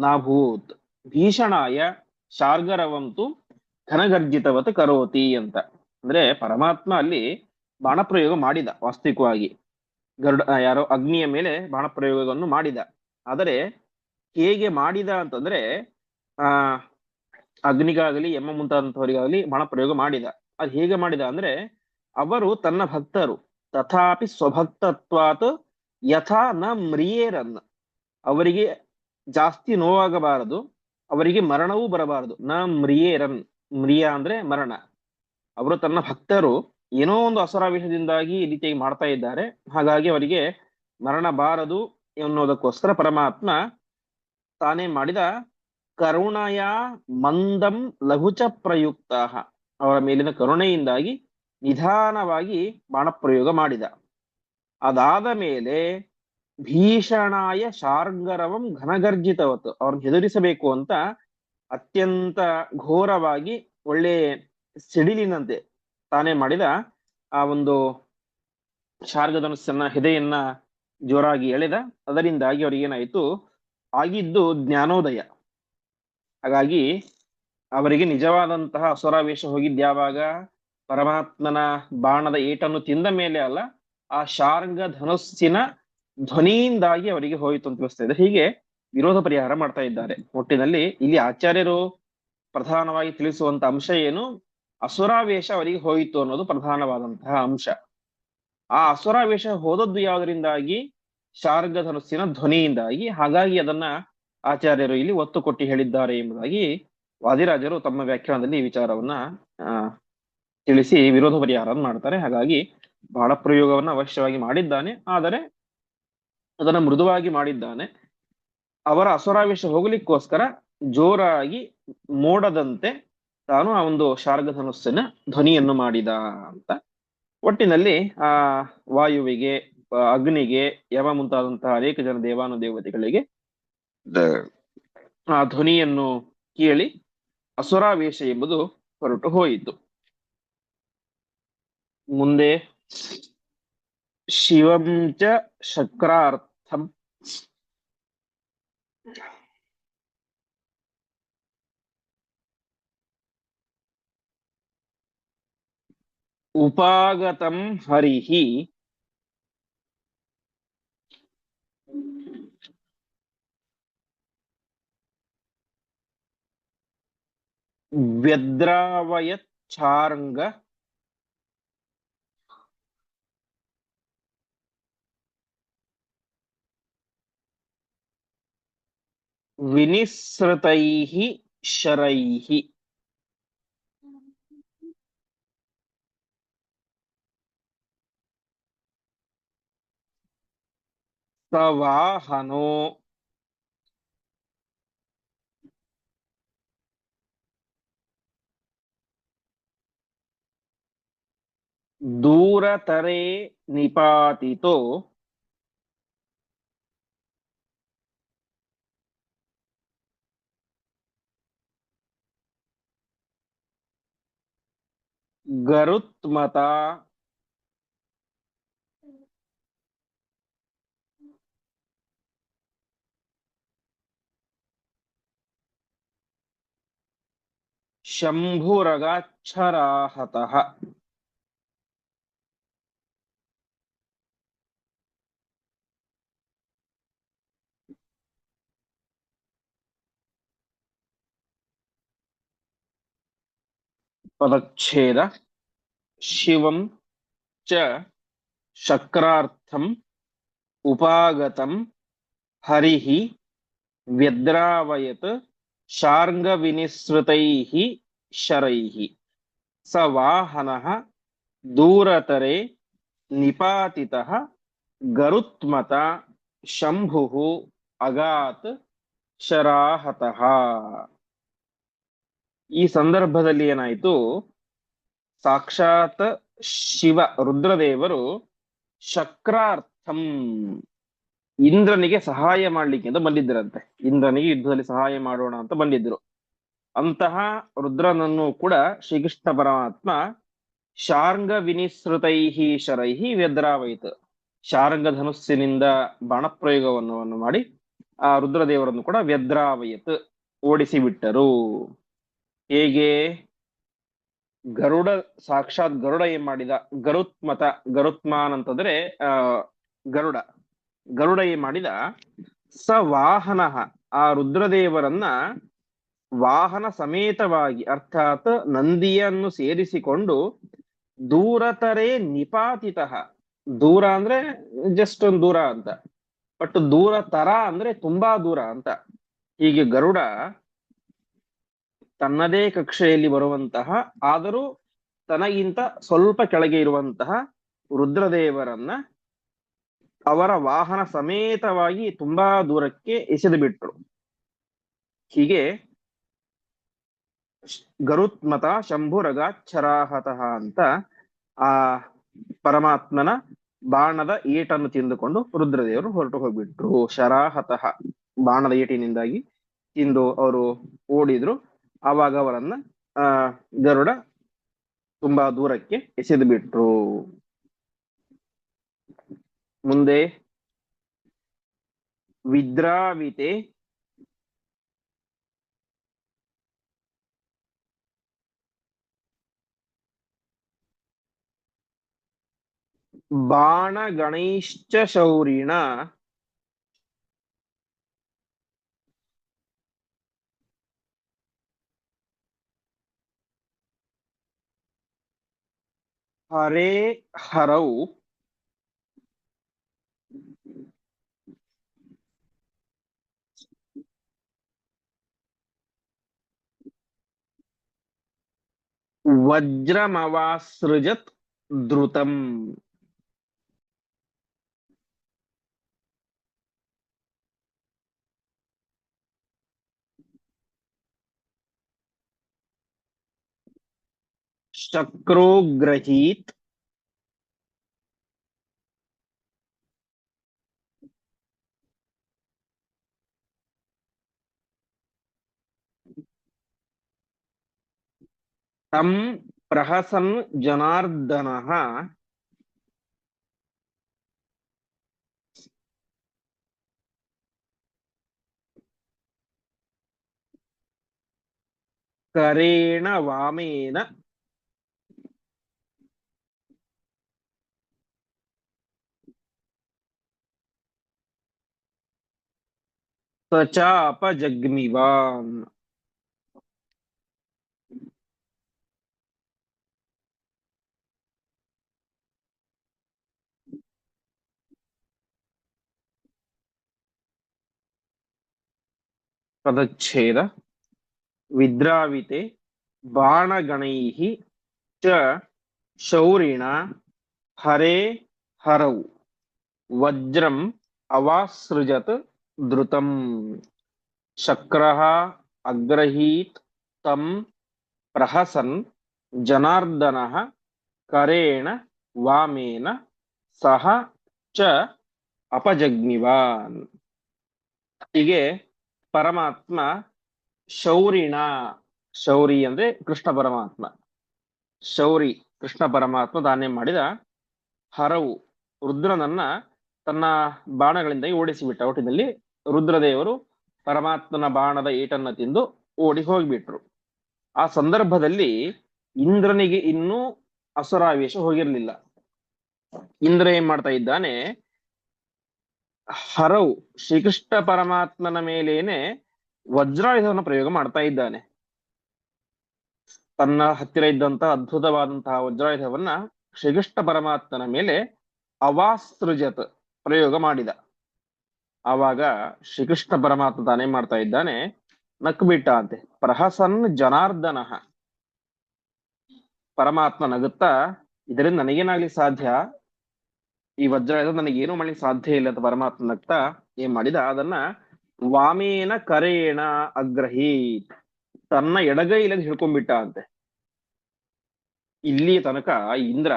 ನಾಭೂತ್ ಭೀಷಣಾಯ ಶಾರ್ಗರವಂತು ಘನಗರ್ಜಿತವತ್ ಕರೋತಿ ಅಂತ. ಅಂದ್ರೆ ಪರಮಾತ್ಮ ಅಲ್ಲಿ ಬಾಣ ಪ್ರಯೋಗ ಮಾಡಿದ, ವಾಸ್ತವಿಕವಾಗಿ ಯಾರೋ ಅಗ್ನಿಯ ಮೇಲೆ ಬಾಣ ಪ್ರಯೋಗವನ್ನು ಮಾಡಿದ. ಆದರೆ ಹೇಗೆ ಮಾಡಿದ ಅಂತಂದ್ರೆ, ಅಗ್ನಿಗಾಗಲಿ ಯಮ ಮುಂತಾದಂಥವರಿಗಾಗಲಿ ಬಾಣ ಪ್ರಯೋಗ ಮಾಡಿದ. ಅದು ಹೇಗೆ ಮಾಡಿದ ಅಂದ್ರೆ, ಅವರು ತನ್ನ ಭಕ್ತರು ತಥಾಪಿ ಸ್ವಭಕ್ತತ್ವಾತ್ ಯಥಾ ನ ಮ್ರಿಯೇರನ್, ಅವರಿಗೆ ಜಾಸ್ತಿ ನೋವಾಗಬಾರದು, ಅವರಿಗೆ ಮರಣವೂ ಬರಬಾರದು. ನ ಮ್ರಿಯೇರನ್, ಮ್ರಿಯ ಅಂದ್ರೆ ಮರಣ. ಅವರು ತನ್ನ ಭಕ್ತರು ಏನೋ ಒಂದು ಅಸುರಾವೇಶದಿಂದಾಗಿ ಈ ರೀತಿಯಾಗಿ ಮಾಡ್ತಾ ಇದ್ದಾರೆ, ಹಾಗಾಗಿ ಅವರಿಗೆ ಮರಣ ಬಾರದು ಎನ್ನುವುದಕ್ಕೋಸ್ಕರ ಪರಮಾತ್ಮ ತಾನೇ ಮಾಡಿದ ಕರುಣಯ ಮಂದಂ ಲಘುಚ ಪ್ರಯುಕ್ತ, ಅವರ ಮೇಲಿನ ಕರುಣೆಯಿಂದಾಗಿ ನಿಧಾನವಾಗಿ ಬಾಣಪ್ರಯೋಗ ಮಾಡಿದ. ಅದಾದ ಮೇಲೆ ಭೀಷಣಾಯ ಶಾರ್ಗರವಂ ಘನಗರ್ಜಿತವತ್ತು, ಅವ್ರನ್ನ ಹೆದರಿಸಬೇಕು ಅಂತ ಅತ್ಯಂತ ಘೋರವಾಗಿ ಒಳ್ಳೆ ಸಿಡಿಲಿನಂತೆ ತಾನೇ ಮಾಡಿದ ಆ ಒಂದು ಶಾರ್ಗಧನುಸ್ಸನ್ನ ಹೆದೆಯನ್ನ ಜೋರಾಗಿ ಎಳೆದ. ಅದರಿಂದಾಗಿ ಅವರಿಗೇನಾಯ್ತು, ಆಗಿದ್ದು ಜ್ಞಾನೋದಯ. ಹಾಗಾಗಿ ಅವರಿಗೆ ನಿಜವಾದಂತಹ ಅಸುರಾವೇಶ ಹೋಗಿದ್ಯಾವಾಗ, ಪರಮಾತ್ಮನ ಬಾಣದ ಏಟನ್ನು ತಿಂದ ಮೇಲೆ ಅಲ್ಲ, ಆ ಶಾರ್ಗ ಧನುಸ್ಸಿನ ಧ್ವನಿಯಿಂದಾಗಿ ಅವರಿಗೆ ಹೋಯಿತು ಅಂತ ತಿಳಿಸ್ತಾ ಇದೆ. ಹೀಗೆ ವಿರೋಧ ಪರಿಹಾರ ಮಾಡ್ತಾ ಇದ್ದಾರೆ. ಒಟ್ಟಿನಲ್ಲಿ ಇಲ್ಲಿ ಆಚಾರ್ಯರು ಪ್ರಧಾನವಾಗಿ ತಿಳಿಸುವಂತ ಅಂಶ ಏನು, ಅಸುರಾವೇಶ ಅವರಿಗೆ ಹೋಯಿತು ಅನ್ನೋದು ಪ್ರಧಾನವಾದಂತಹ ಅಂಶ. ಆ ಅಸುರಾವೇಶ ಹೋದದ್ದು ಯಾವುದರಿಂದಾಗಿ, ಶಾರ್ಗ ಧನುಸ್ಸಿನ ಧ್ವನಿಯಿಂದಾಗಿ. ಹಾಗಾಗಿ ಅದನ್ನ ಆಚಾರ್ಯರು ಇಲ್ಲಿ ಒತ್ತು ಕೊಟ್ಟು ಹೇಳಿದ್ದಾರೆ ಎಂಬುದಾಗಿ ವಾದಿರಾಜರು ತಮ್ಮ ವ್ಯಾಖ್ಯಾನದಲ್ಲಿ ಈ ವಿಚಾರವನ್ನ ತಿಳಿಸಿ ವಿರೋಧ ಪರಿಹಾರ ಮಾಡ್ತಾರೆ. ಹಾಗಾಗಿ ಬಾಣ ಪ್ರಯೋಗವನ್ನ ಅವಶ್ಯವಾಗಿ ಮಾಡಿದ್ದಾನೆ, ಆದರೆ ಅದನ್ನ ಮೃದುವಾಗಿ ಮಾಡಿದ್ದಾನೆ. ಅವರ ಅಸುರಾವೇಶ ಹೋಗ್ಲಿಕ್ಕೋಸ್ಕರ ಜೋರಾಗಿ ಮೋಡದಂತೆ ತಾನು ಆ ಒಂದು ಶಾರ್ಗ ಧನುಸ್ಸಿನ ಧ್ವನಿಯನ್ನು ಮಾಡಿದ ಅಂತ. ಒಟ್ಟಿನಲ್ಲಿ ಆ ವಾಯುವಿಗೆ, ಅಗ್ನಿಗೆ, ಯಮ ಮುಂತಾದಂತಹ ಅನೇಕ ಜನ ದೇವಾನುದೇವತೆಗಳಿಗೆ ಆ ಧ್ವನಿಯನ್ನು ಕೇಳಿ ಅಸುರಾವೇಶ ಎಂಬುದು ಹೊರಟು ಹೋಯಿತು. ಮುಂದೆ ಶಿವಂ ಚ ಶಕ್ರಾರ್ಥಂ ಉಪಾಗತಂ ಹರಿಹಿ ವ್ಯದ್ರಾವಯಚ್ಚಾರ್ಂಗ ವಿನಿಸೃತೈಃ ಶರೈಃ. ಸವಾಹನೋ दूरतरे निपातितो गरुत्मता शंभुरगाच्छराहतः। पदच्छेद शिवं च शक्रार्थम उपागतम हरिः व्यद्रावयत् शार्ङ्गविनिसृतैः शरैः स वाहनः दूरतरे निपातितः गरुत्मता शंभुः अगात् ಶರಾಹತಃ. ಈ ಸಂದರ್ಭದಲ್ಲಿ ಏನಾಯಿತು, ಸಾಕ್ಷಾತ್ ಶಿವ ರುದ್ರದೇವರು ಶಕ್ರಾರ್ಥಂ ಇಂದ್ರನಿಗೆ ಸಹಾಯ ಮಾಡ್ಲಿಕ್ಕೆ ಅಂತ ಬಂದಿದ್ದರಂತೆ. ಇಂದ್ರನಿಗೆ ಯುದ್ಧದಲ್ಲಿ ಸಹಾಯ ಮಾಡೋಣ ಅಂತ ಬಂದಿದ್ರು. ಅಂತಹ ರುದ್ರನನ್ನು ಕೂಡ ಶ್ರೀಕೃಷ್ಣ ಪರಮಾತ್ಮ ಶಾರ್ಂಗ ವಿನಿಸೃತೈಹಿ ಶರೈಹಿ ವ್ಯದ್ರಾವಯಿತು, ಶಾರ್ಂಗ ಧನುಸ್ಸಿನಿಂದ ಬಾಣಪ್ರಯೋಗವನ್ನು ಮಾಡಿ ಆ ರುದ್ರದೇವರನ್ನು ಕೂಡ ವ್ಯದ್ರಾವಯತ್ ಓಡಿಸಿ ಬಿಟ್ಟರು. ಹೇಗೆ? ಗರುಡ, ಸಾಕ್ಷಾತ್ ಗರುಡ ಏನ್ ಮಾಡಿದ, ಗರುತ್ಮತ, ಗರುತ್ಮಾನ್ ಅಂತಂದ್ರೆ ಗರುಡ, ಗರುಡ ಏನ್ ಮಾಡಿದ, ಸ ವಾಹನ, ಆ ರುದ್ರದೇವರನ್ನ ವಾಹನ ಸಮೇತವಾಗಿ ಅರ್ಥಾತ್ ನಂದಿಯನ್ನು ಸೇರಿಸಿಕೊಂಡು ದೂರತರೆ ನಿಪಾತಿತ, ದೂರ ಅಂದ್ರೆ ಜಸ್ಟ್ ಒಂದು ದೂರ ಅಂತ, ಬಟ್ ದೂರ ತರ ಅಂದ್ರೆ ತುಂಬಾ ದೂರ ಅಂತ. ಹೀಗೆ ಗರುಡ ತನ್ನದೇ ಕಕ್ಷೆಯಲ್ಲಿ ಬರುವಂತಹ ಆದರೂ ತನಗಿಂತ ಸ್ವಲ್ಪ ಕೆಳಗೆ ಇರುವಂತಹ ರುದ್ರದೇವರನ್ನ ಅವರ ವಾಹನ ಸಮೇತವಾಗಿ ತುಂಬಾ ದೂರಕ್ಕೆ ಎಸೆದು ಬಿಟ್ರು. ಹೀಗೆ ಗರುತ್ಮತ ಶಂಭುರಗಾಚ್ಛರಾಹತಃ ಅಂತ ಆ ಪರಮಾತ್ಮನ ಬಾಣದ ಏಟನ್ನು ತಿಂದುಕೊಂಡು ರುದ್ರದೇವರು ಹೊರಟು ಹೋಗ್ಬಿಟ್ರು. ಶರಾಹತಃ, ಬಾಣದ ಏಟಿನಿಂದಾಗಿ ತಿಂದು ಅವರು ಓಡಿದ್ರು. ಆವಾಗ ಅವರನ್ನ ಗರುಡ ತುಂಬಾ ದೂರಕ್ಕೆ ಎಸೆದು ಬಿಟ್ರು. ಮುಂದೆ ವಿದ್ರಾವಿತೆ ಬಾಣಗಣೈಶ್ಚ ಶೌರಿಣ ಹರೇ ಹರೌ ವಜ್ರಮವಾಸೃಜತ್ ದ್ರುತಂ. ಶಕ್ರೋ ಗ್ರಹೀತ್ ತಂ ಪ್ರಹಸನ್ ಜನಾರ್ದನಃ ಕರೇಣ ವಾಮೇನ ಸಚಾಪ ಜಗ್ಮಿವಾನ್. ಪದಚ್ಛೇದ ವಿದ್ರಾವಿತೆ ಬಾಣಗಣೈಃ ಚ ಶೌರಿಣ ಹರೇ ಹರೌ ವಜ್ರಂ ಅವಾಸೃಜತ್ ದ್ರುತಂ. ಶಕ್ರಃ ಅಗ್ರಹೀತ್ ತಂ ಪ್ರಹಸನ್ ಜನಾರ್ದನಃ ಕರೇಣ ವಾಮೇನ ಸಹ ಚ ಅಪಜಗ್ನಿವಾನ್. ಹೀಗೆ ಪರಮಾತ್ಮ ಶೌರಿಣ, ಶೌರಿ ಅಂದ್ರೆ ಕೃಷ್ಣ ಪರಮಾತ್ಮ, ಶೌರಿ ಕೃಷ್ಣ ಪರಮಾತ್ಮ ದಾನ ಮಾಡಿದ ಹರವು ರುದ್ರನನ್ನ ತನ್ನ ಬಾಣಗಳಿಂದ ಓಡಿಸಿಬಿಟ್ಟ. ಒಟ್ಟಿನಲ್ಲಿ ರುದ್ರದೇವರು ಪರಮಾತ್ಮನ ಬಾಣದ ಏಟನ್ನ ತಿಂದು ಓಡಿ ಹೋಗ್ಬಿಟ್ರು. ಆ ಸಂದರ್ಭದಲ್ಲಿ ಇಂದ್ರನಿಗೆ ಇನ್ನೂ ಅಸುರಾವೇಶ ಹೋಗಿರ್ಲಿಲ್ಲ. ಇಂದ್ರ ಏನ್ ಮಾಡ್ತಾ ಇದ್ದಾನೆ, ಹರವು ಶ್ರೀಕೃಷ್ಣ ಪರಮಾತ್ಮನ ಮೇಲೇನೆ ವಜ್ರಾಯುಧವನ್ನು ಪ್ರಯೋಗ ಮಾಡ್ತಾ ಇದ್ದಾನೆ. ತನ್ನ ಹತ್ತಿರ ಇದ್ದಂತಹ ಅದ್ಭುತವಾದಂತಹ ವಜ್ರಾಯುಧವನ್ನ ಶ್ರೀಕೃಷ್ಣ ಪರಮಾತ್ಮನ ಮೇಲೆ ಅವಾಸೃಜತ್ ಪ್ರಯೋಗ ಮಾಡಿದ. ಆವಾಗ ಶ್ರೀಕೃಷ್ಣ ಪರಮಾತ್ಮ ತಾನೇನ್ ಮಾಡ್ತಾ ಇದ್ದಾನೆ, ನಕ್ಕು ಬಿಟ್ಟ ಅಂತೆ. ಪ್ರಹಸನ್ ಜನಾರ್ದನ, ಪರಮಾತ್ಮ ನಗುತ್ತಾ, ಇದರಿಂದ ನನಗೇನಾಗ್ಲಿ ಸಾಧ್ಯ, ಈ ವಜ್ರಾಯುಧ ನನಗೇನು ಮಾಡ್ಲಿಕ್ಕೆ ಸಾಧ್ಯ ಇಲ್ಲ ಅಂತ ಪರಮಾತ್ಮ ನಗ್ತಾ ಏನ್ ಮಾಡಿದ, ಅದನ್ನ ವಾಮೇನ ಕರೇಣ ಅಗ್ರಹೀತ್, ತನ್ನ ಎಡಗೈಲಲ್ಲಿ ಹಿಡ್ಕೊಂಡ್ಬಿಟ್ಟ ಅಂತೆ. ಇಲ್ಲಿ ತನಕ ಇಂದ್ರ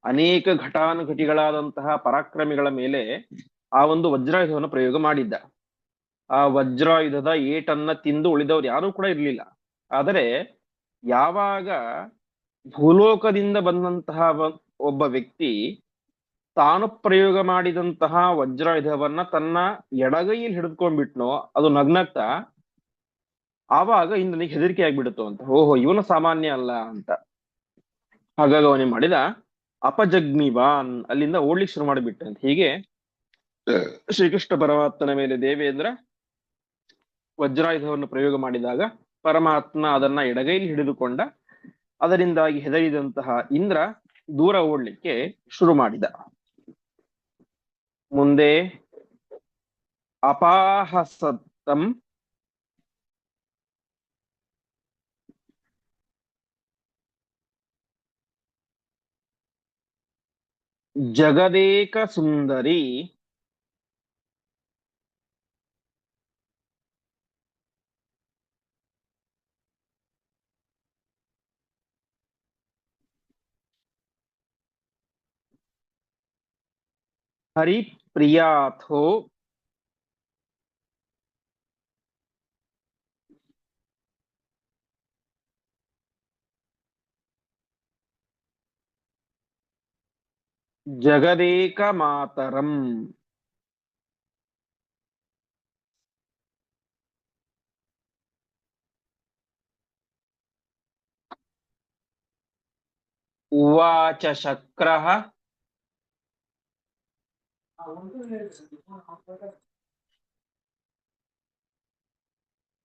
ಅನೇಕ ಘಟಾನುಘಟಿಗಳಾದಂತಹ ಪರಾಕ್ರಮಿಗಳ ಮೇಲೆ ಆ ಒಂದು ವಜ್ರಾಯುಧವನ್ನು ಪ್ರಯೋಗ ಮಾಡಿದ್ದ. ಆ ವಜ್ರಾಯುಧದ ಏಟನ್ನ ತಿಂದು ಉಳಿದವರು ಯಾರೂ ಕೂಡ ಇರ್ಲಿಲ್ಲ. ಆದರೆ ಯಾವಾಗ ಭೂಲೋಕದಿಂದ ಬಂದಂತಹ ಒಬ್ಬ ವ್ಯಕ್ತಿ ತಾನು ಪ್ರಯೋಗ ಮಾಡಿದಂತಹ ವಜ್ರಾಯುಧವನ್ನ ತನ್ನ ಎಡಗೈಯಲ್ಲಿ ಹಿಡಿದುಕೊಂಡ್ಬಿಟ್ನೋ, ಅದು ನಗ್ನಗ್ತಾ, ಆವಾಗ ಇಂದ್ರನಿಗೆ ಹೆದರಿಕೆ ಆಗ್ಬಿಡುತ್ತು ಅಂತ. ಓಹೋ, ಇವನು ಸಾಮಾನ್ಯ ಅಲ್ಲ ಅಂತ. ಹಾಗಾಗಿ ಅವನೇ ಮಾಡಿದ ಅಪಜಗ್ನಿವಾನ್, ಅಲ್ಲಿಂದ ಓಡ್ಲಿಕ್ಕೆ ಶುರು ಮಾಡಿಬಿಟ್ಟಂತೆ. ಹೀಗೆ ಶ್ರೀಕೃಷ್ಣ ಪರಮಾತ್ಮನ ಮೇಲೆ ದೇವೇಂದ್ರ ವಜ್ರಾಯುಧವನ್ನು ಪ್ರಯೋಗ ಮಾಡಿದಾಗ ಪರಮಾತ್ಮ ಅದನ್ನ ಎಡಗೈಲಿ ಹಿಡಿದುಕೊಂಡ. ಅದರಿಂದಾಗಿ ಹೆದರಿದಂತಹ ಇಂದ್ರ ದೂರ ಓಡ್ಲಿಕ್ಕೆ ಶುರು ಮಾಡಿದ. ಮುಂದೆ ಅಪಾಹಸತ್ತಂ ಜಗದೇಕ ಸುಂದರಿ ಹರಿಪ್ರಿಯಾಥೋ ಜಗದೇಕ ಮಾತರಂ. ಉವಾಚ ಶಕ್ರಃ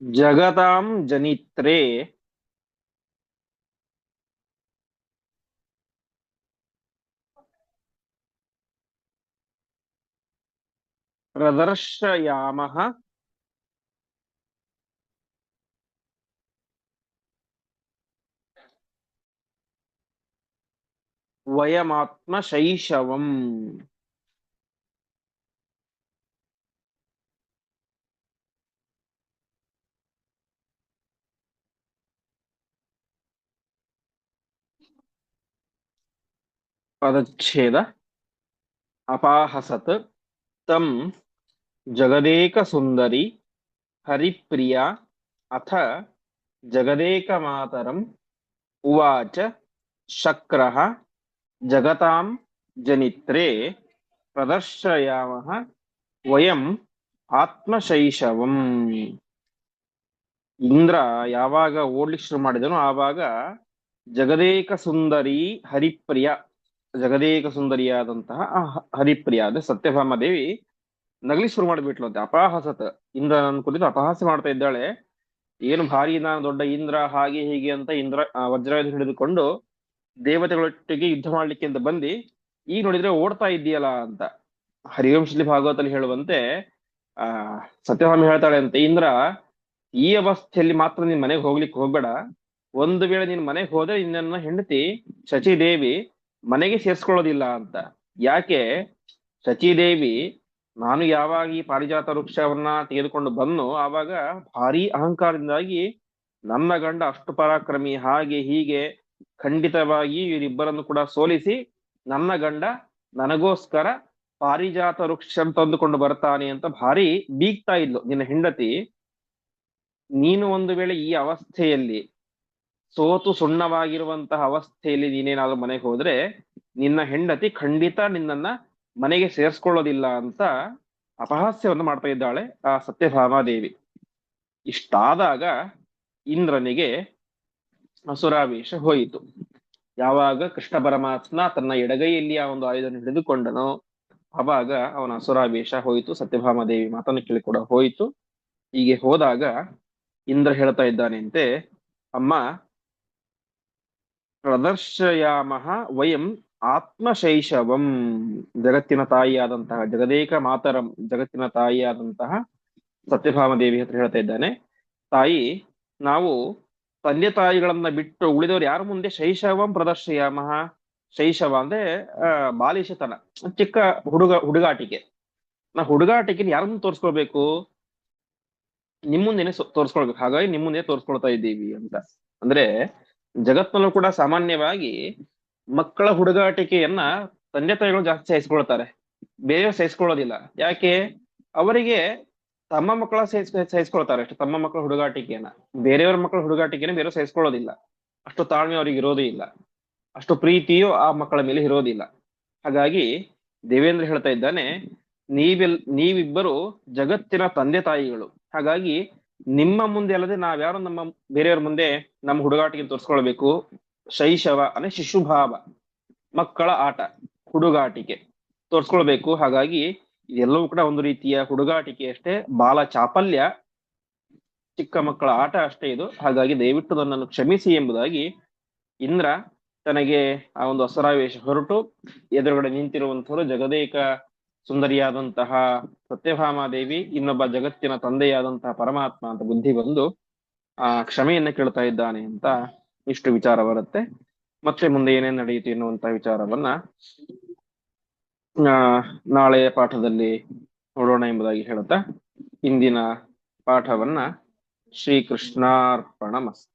ಜಗತಾಂ ಜನಿತ್ರೇ ಪ್ರದರ್ಶಯಾಮಃ ವಯಮಾತ್ಮ ಶೈಶವಂ. ಪದಚ್ಛೇದ. ಅಪಾಹಸತ್ ತಂ ಜಗದೇಕ ಸುಂದರಿ ಹರಿಪ್ರಿಯ ಅಥ ಜಗದೇಕ ಮಾತರಂ ಉವಾಚ ಶಕ್ರಃ ಜಗತಾಂ ಜನಿತ್ರೇ ಪ್ರದರ್ಶಯಾಮಃ ವಯಂ ಆತ್ಮಶೈಶವಂ. ಇಂದ್ರ ಯಾವಾಗ ಓಡ್ಲಿಕ್ಕೆ ಶುರು ಮಾಡಿದನೋ ಆವಾಗ ಜಗದೇಕ ಸುಂದರಿ ಹರಿಪ್ರಿಯ, ಜಗದೇಕ ಸುಂದರಿಯಾದಂತಹ ಹರಿಪ್ರಿಯ ಅಂದ್ರೆ ಸತ್ಯಭಾಮ ದೇವಿ ನಗಲಿ ಶುರು ಮಾಡಿಬಿಟ್ಲು ಅಂತೆ. ಅಪಹಾಸತ, ಇಂದ್ರನ ಕುರಿತು ಅಪಹಾಸ್ಯ ಮಾಡ್ತಾ ಇದ್ದಾಳೆ. ಏನು ಭಾರಿ ನಾನು ದೊಡ್ಡ ಇಂದ್ರ, ಹಾಗೆ ಹೀಗೆ ಅಂತ ಇಂದ್ರ ವಜ್ರಾಯುಧ ಹಿಡಿದುಕೊಂಡು ದೇವತೆಗಳೊಟ್ಟಿಗೆ ಯುದ್ಧ ಮಾಡ್ಲಿಕ್ಕೆ ಅಂತ ಬಂದು ಈಗ ನೋಡಿದ್ರೆ ಓಡ್ತಾ ಇದ್ದೀಯಲ್ಲ ಅಂತ. ಹರಿವಂಶಲಿ ಭಾಗವತಲ್ಲಿ ಹೇಳುವಂತೆ ಆ ಸತ್ಯಭಾಮಿ ಹೇಳ್ತಾಳೆ ಅಂತೆ, ಇಂದ್ರ ಈ ಅವಸ್ಥೆಯಲ್ಲಿ ಮಾತ್ರ ನಿನ್ ಮನೆಗೆ ಹೋಗ್ಲಿಕ್ಕೆ ಹೋಗ್ಬೇಡ. ಒಂದು ವೇಳೆ ನಿನ್ ಮನೆಗೆ ಹೋದ್ರೆ ನಿನ್ನ ಹೆಂಡತಿ ಶಚಿದೇವಿ ಮನೆಗೆ ಸೇರ್ಸ್ಕೊಳ್ಳೋದಿಲ್ಲ ಅಂತ. ಯಾಕೆ? ಶಚಿದೇವಿ ನಾನು ಯಾವಾಗ ಈ ಪಾರಿಜಾತ ವೃಕ್ಷವನ್ನ ತೆಗೆದುಕೊಂಡು ಬಂದು ಆವಾಗ ಭಾರಿ ಅಹಂಕಾರದಿಂದಾಗಿ ನನ್ನ ಗಂಡ ಅಷ್ಟು ಪರಾಕ್ರಮಿ, ಹಾಗೆ ಹೀಗೆ ಖಂಡಿತವಾಗಿ ಇವರಿಬ್ಬರನ್ನು ಕೂಡ ಸೋಲಿಸಿ ನನ್ನ ಗಂಡ ನನಗೋಸ್ಕರ ಪಾರಿಜಾತ ವೃಕ್ಷ ತಂದುಕೊಂಡು ಬರ್ತಾನೆ ಅಂತ ಭಾರಿ ಬೀಗ್ತಾ ಇದ್ಲು ನಿನ್ನ ಹೆಂಡತಿ. ನೀನು ಒಂದು ವೇಳೆ ಈ ಅವಸ್ಥೆಯಲ್ಲಿ ಸೋತು ಸುಣ್ಣವಾಗಿರುವಂತಹ ಅವಸ್ಥೆಯಲ್ಲಿ ನೀನೇನಾದ್ರೂ ಮನೆಗೆ ಹೋದ್ರೆ ನಿನ್ನ ಹೆಂಡತಿ ಖಂಡಿತ ನಿನ್ನನ್ನ ಮನೆಗೆ ಸೇರಿಸ್ಕೊಳ್ಳೋದಿಲ್ಲ ಅಂತ ಅಪಹಾಸ್ಯವನ್ನು ಮಾಡ್ತಾ ಇದ್ದಾಳೆ ಆ ಸತ್ಯಭಾಮಾದೇವಿ. ಇಷ್ಟಾದಾಗ ಇಂದ್ರನಿಗೆ ಅಸುರಾವೇಶ ಹೋಯಿತು. ಯಾವಾಗ ಕೃಷ್ಣ ಪರಮಾತ್ಮ ತನ್ನ ಎಡಗೈಯಲ್ಲಿ ಆ ಒಂದು ಆಯುಧನ ಹಿಡಿದುಕೊಂಡನೋ ಅವಾಗ ಅವನ ಅಸುರಾವೇಶ ಹೋಯಿತು. ಸತ್ಯಭಾಮಾದೇವಿ ಮಾತನ್ನು ಕೇಳಿ ಕೂಡ ಹೋಯಿತು. ಹೀಗೆ ಹೋದಾಗ ಇಂದ್ರ ಹೇಳ್ತಾ ಇದ್ದಾನೆಂತೆ, ಅಮ್ಮ ಪ್ರದರ್ಶಯಾಮಹ ವಯಂ ಆತ್ಮಶೈಶವಂ. ಜಗತ್ತಿನ ತಾಯಿಯಾದಂತಹ ಜಗದೇಕ ಮಾತರಂ, ಜಗತ್ತಿನ ತಾಯಿಯಾದಂತಹ ಸತ್ಯಭಾಮಾದೇವಿ ಹತ್ರ ಹೇಳ್ತಾ ಇದ್ದಾನೆ, ತಾಯಿ ನಾವು ತಂದೆ ತಾಯಿಗಳನ್ನ ಬಿಟ್ಟು ಉಳಿದವರು ಯಾರ ಮುಂದೆ ಶೈಶವಂ ಪ್ರದರ್ಶಯಾಮಹ. ಶೈಶವ ಅಂದ್ರೆ ಬಾಲಿಶತನ, ಚಿಕ್ಕ ಹುಡುಗಾಟಿಕೆ. ನಾ ಹುಡುಗಾಟಿಕೆ ಯಾರ ಮುಂದೆ ತೋರಿಸ್ಕೊಳ್ಬೇಕು? ನಿಮ್ ಮುಂದೆನೆ ತೋರಿಸ್ಕೊಳ್ಬೇಕು. ಹಾಗಾಗಿ ನಿಮ್ ಮುಂದೆ ತೋರಿಸ್ಕೊಳ್ತಾ ಇದ್ದೀವಿ ಅಂತ. ಅಂದ್ರೆ ಜಗತ್ನಲ್ಲೂ ಕೂಡ ಸಾಮಾನ್ಯವಾಗಿ ಮಕ್ಕಳ ಹುಡುಗಾಟಿಕೆಯನ್ನ ತಂದೆ ತಾಯಿಗಳು ಜಾಸ್ತಿ ಸಹಿಸ್ಕೊಳ್ತಾರೆ, ಬೇರೆ ಸಹಿಸ್ಕೊಳ್ಳೋದಿಲ್ಲ. ಯಾಕೆ? ಅವರಿಗೆ ತಮ್ಮ ಮಕ್ಕಳ ಸಹಿಸ್ಕೊಳ್ತಾರೆ ಅಷ್ಟು, ತಮ್ಮ ಮಕ್ಕಳ ಹುಡುಗಾಟಿಕೆಯನ್ನ. ಬೇರೆಯವರ ಮಕ್ಕಳ ಹುಡುಗಾಟಿಕೆನ ಬೇರೆ ಸಹಿಸ್ಕೊಳ್ಳೋದಿಲ್ಲ. ಅಷ್ಟು ತಾಳ್ಮೆ ಅವ್ರಿಗೆ ಇರೋದೇ ಇಲ್ಲ, ಅಷ್ಟು ಪ್ರೀತಿಯು ಆ ಮಕ್ಕಳ ಮೇಲೆ ಇರೋದಿಲ್ಲ. ಹಾಗಾಗಿ ದೇವೇಂದ್ರ ಹೇಳ್ತಾ ಇದ್ದಾನೆ, ನೀವಿಬ್ಬರು ಜಗತ್ತಿನ ತಂದೆ ತಾಯಿಗಳು. ಹಾಗಾಗಿ ನಿಮ್ಮ ಮುಂದೆ ಅಲ್ಲದೆ ನಾವ್ಯಾರು ನಮ್ಮ ಬೇರೆಯವ್ರ ಮುಂದೆ ನಮ್ಮ ಹುಡುಗಾಟಿಕೆ ತೋರಿಸ್ಕೊಳ್ಬೇಕು? ಶೈಶವ ಅಂದ್ರೆ ಶಿಶುಭಾವ, ಮಕ್ಕಳ ಆಟ, ಹುಡುಗಾಟಿಕೆ ತೋರ್ಸ್ಕೊಳ್ಬೇಕು. ಹಾಗಾಗಿ ಇದೆಲ್ಲವೂ ಕೂಡ ಒಂದು ರೀತಿಯ ಹುಡುಗಾಟಿಕೆ ಅಷ್ಟೇ, ಬಾಲ ಚಾಪಲ್ಯ, ಚಿಕ್ಕ ಮಕ್ಕಳ ಆಟ ಅಷ್ಟೇ ಇದು. ಹಾಗಾಗಿ ದಯವಿಟ್ಟು ನನ್ನನ್ನು ಕ್ಷಮಿಸಿ ಎಂಬುದಾಗಿ ಇಂದ್ರ ತನಗೆ ಆ ಒಂದು ಅಸುರಾವೇಶ ಹೊರಟು ಎದುರುಗಡೆ ನಿಂತಿರುವಂತವರು ಜಗದೇಕ ಸುಂದರಿಯಾದಂತಹ ಸತ್ಯಭಾಮಾದೇವಿ, ಇನ್ನೊಬ್ಬ ಜಗತ್ತಿನ ತಂದೆಯಾದಂತಹ ಪರಮಾತ್ಮ ಅಂತ ಬುದ್ಧಿ ಬಂದು ಆ ಕ್ಷಮೆಯನ್ನ ಕೇಳ್ತಾ ಇದ್ದಾನೆ ಅಂತ ಇಷ್ಟು ವಿಚಾರ ಬರುತ್ತೆ. ಮತ್ತೆ ಮುಂದೆ ಏನೇನ್ ನಡೆಯಿತು ಎನ್ನುವಂತಹ ವಿಚಾರವನ್ನ ನಾಳೆಯ ಪಾಠದಲ್ಲಿ ನೋಡೋಣ ಎಂಬುದಾಗಿ ಹೇಳುತ್ತಾ ಇಂದಿನ ಪಾಠವನ್ನ ಶ್ರೀಕೃಷ್ಣಾರ್ಪಣಮಸ್ತು.